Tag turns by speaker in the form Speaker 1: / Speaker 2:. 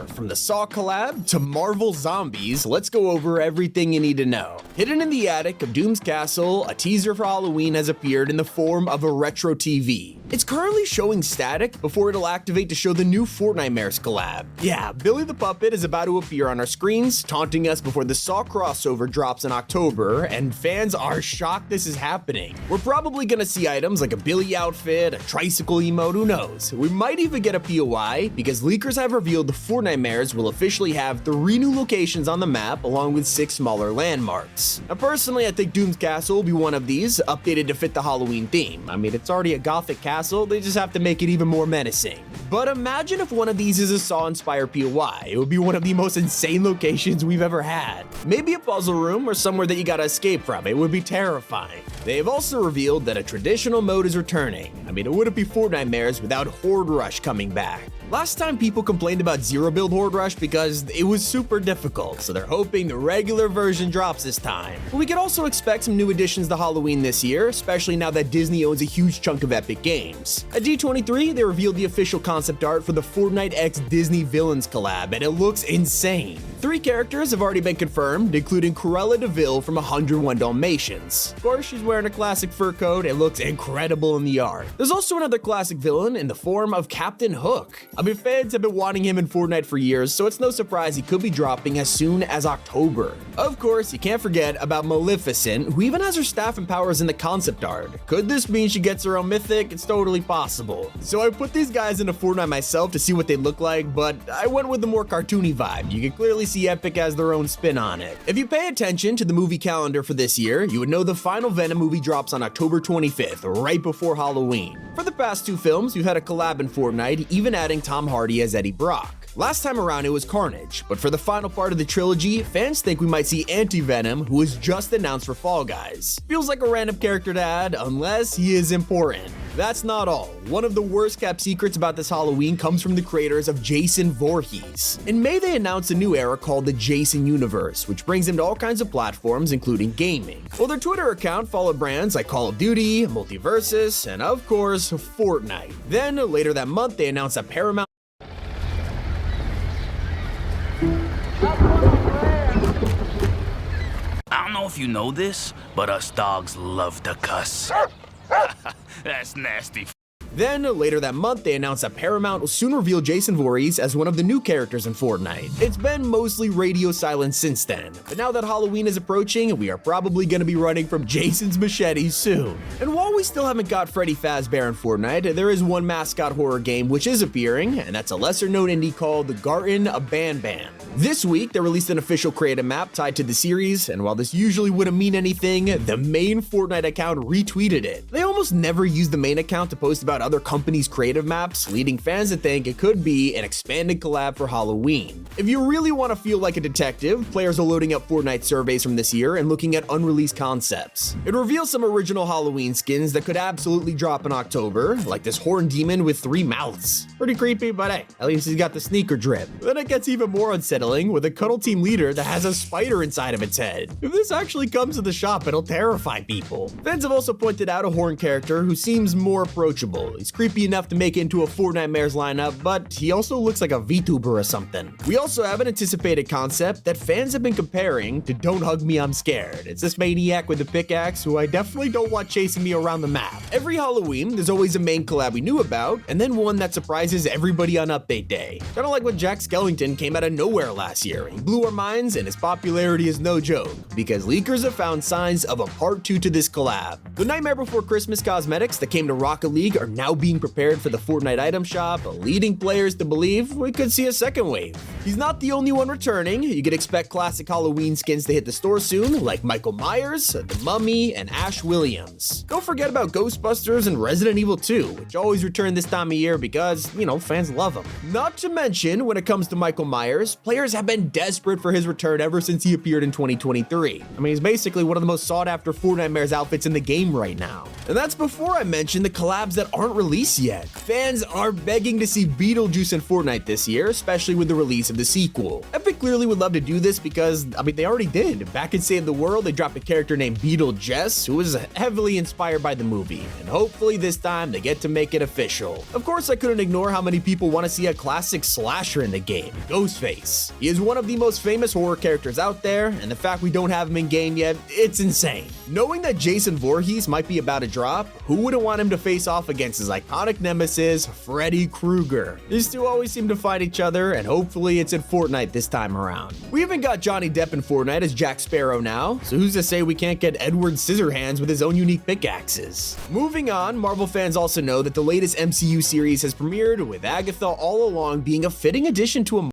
Speaker 1: horror. From the Saw collab to Marvel zombies, let's go over everything you need to know. Hidden in the attic of Doom's castle, a teaser for Halloween has appeared in the form of a retro TV. It's currently showing static before it'll activate to show the new Fortnitemares collab. Yeah, Billy the Puppet is about to appear on our screens, taunting us before the Saw crossover drops in October, and fans are shocked this is happening. We're probably gonna see items like a Billy outfit, a tricycle emote, who knows? We might even get a POI, because leakers have revealed the Fortnitemares will officially have 3 new locations on the map, along with 6 smaller landmarks. Now personally, I think Doom's castle will be one of these, updated to fit the Halloween theme. I mean, it's already a gothic castle, they just have to make it even more menacing. But imagine if one of these is a Saw-inspired POI. It would be one of the most insane locations we've ever had. Maybe a puzzle room or somewhere that you gotta escape from. It would be terrifying. They've also revealed that a traditional mode is returning. I mean, it wouldn't be Fortnitemares without Horde Rush coming back. Last time people complained about zero build Horde Rush because it was super difficult, so they're hoping the regular version drops this time. But we could also expect some new additions to Halloween this year, especially now that Disney owns a huge chunk of Epic Games. At D23, they revealed the official concept art for the Fortnite x Disney Villains collab, and it looks insane. 3 characters have already been confirmed, including Cruella de Vil from 101 Dalmatians. Of course, she's wearing a classic fur coat. It looks incredible in the art. There's also another classic villain in the form of Captain Hook. I mean, fans have been wanting him in Fortnite for years, so it's no surprise he could be dropping as soon as October. Of course, you can't forget about Maleficent, who even has her staff and powers in the concept art. Could this mean she gets her own mythic? It's totally possible. So I put these guys into Fortnite myself to see what they look like, but I went with the more cartoony vibe. You can clearly see Epic has their own spin on it. If you pay attention to the movie calendar for this year, you would know the final Venom movie drops on October 25th, right before Halloween. For the past 2 films, we've had a collab in Fortnite, even adding Tom Hardy as Eddie Brock. Last time around it was Carnage, but for the final part of the trilogy, fans think we might see Anti-Venom, who was just announced for Fall Guys. Feels like a random character to add, unless he is important. That's not all. One of the worst kept secrets about this Halloween comes from the creators of Jason Voorhees. In May, they announced a new era called the Jason Universe, which brings him to all kinds of platforms, including gaming. Well, their Twitter account followed brands like Call of Duty, Multiversus, and of course, Fortnite. Then, later that month, they announced that Paramount
Speaker 2: I don't know if you know this, but us dogs love to cuss. That's nasty.
Speaker 1: Then, later that month, they announced that Paramount will soon reveal Jason Voorhees as one of the new characters in Fortnite. It's been mostly radio silence since then, but now that Halloween is approaching, we are probably going to be running from Jason's machete soon. And while we still haven't got Freddy Fazbear in Fortnite, there is one mascot horror game which is appearing, and that's a lesser-known indie called The Garten of Banban. This week, they released an official creative map tied to the series, and while this usually wouldn't mean anything, the main Fortnite account retweeted it. They almost never use the main account to post about other companies' creative maps, leading fans to think it could be an expanded collab for Halloween. If you really want to feel like a detective, players are loading up Fortnite surveys from this year and looking at unreleased concepts. It reveals some original Halloween skins that could absolutely drop in October, like this horned demon with 3 mouths. Pretty creepy, but hey, at least he's got the sneaker drip. Then it gets even more unsettling with a cuddle team leader that has a spider inside of its head. If this actually comes to the shop, it'll terrify people. Fans have also pointed out a horned character who seems more approachable. He's creepy enough to make it into a Fortnitemares lineup, but he also looks like a VTuber or something. We also have an anticipated concept that fans have been comparing to Don't Hug Me, I'm Scared. It's this Maniac with a pickaxe who I definitely don't want chasing me around the map. Every Halloween, there's always a main collab we knew about, and then one that surprises everybody on update day. Kinda like when Jack Skellington came out of nowhere last year. He blew our minds, and his popularity is no joke, because leakers have found signs of a part 2 to this collab. The Nightmare Before Christmas cosmetics that came to Rocket League are now being prepared for the Fortnite item shop, leading players to believe we could see a second wave. He's not the only one returning. You can expect classic Halloween skins to hit the store soon, like Michael Myers, the Mummy, and Ash Williams. Don't forget about Ghostbusters and Resident Evil 2, which always return this time of year because, fans love them. Not to mention, when it comes to Michael Myers, players have been desperate for his return ever since he appeared in 2023. I mean, he's basically one of the most sought-after Fortnitemares outfits in the game right now. And that's before I mention the collabs that aren't released yet. Fans are begging to see Beetlejuice in Fortnite this year, especially with the release of of the sequel. Epic clearly would love to do this because, I mean, they already did. Back in Save the World, they dropped a character named Beetlejuice, who was heavily inspired by the movie, and hopefully this time they get to make it official. Of course, I couldn't ignore how many people want to see a classic slasher in the game, Ghostface. He is one of the most famous horror characters out there, and the fact we don't have him in game yet, it's insane. Knowing that Jason Voorhees might be about to drop, who wouldn't want him to face off against his iconic nemesis, Freddy Krueger? These two always seem to fight each other, and hopefully it's in Fortnite this time around. We even got Johnny Depp in Fortnite as Jack Sparrow now, so who's to say we can't get Edward Scissorhands with his own unique pickaxes? Moving on, Marvel fans also know that the latest MCU series has premiered, with Agatha All Along being a fitting addition to a